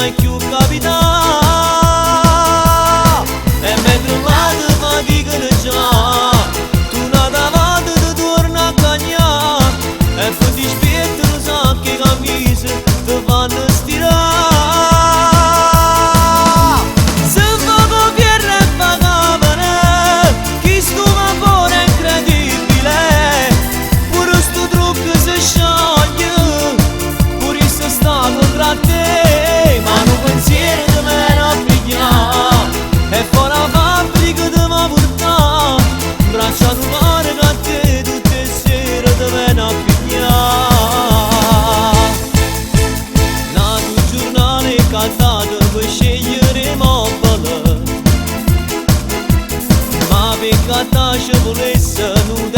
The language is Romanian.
mai più capita e mentre vado ma dicono già tu nada vado di torna a cagnare e poi ti spietto lo sa che camicie ti fanno stirare se vado pierre e pagavano chi sto vapore è incredibile pure sto trucco si scioglie pure se sta contra te ma non pensiero di me non pigliare e fuori la fabbrica di mi portare braccia di mare che a te tutte le sere di me non pigliare nato giornale cantato per scegliere mobile ma per cattare ci volesse non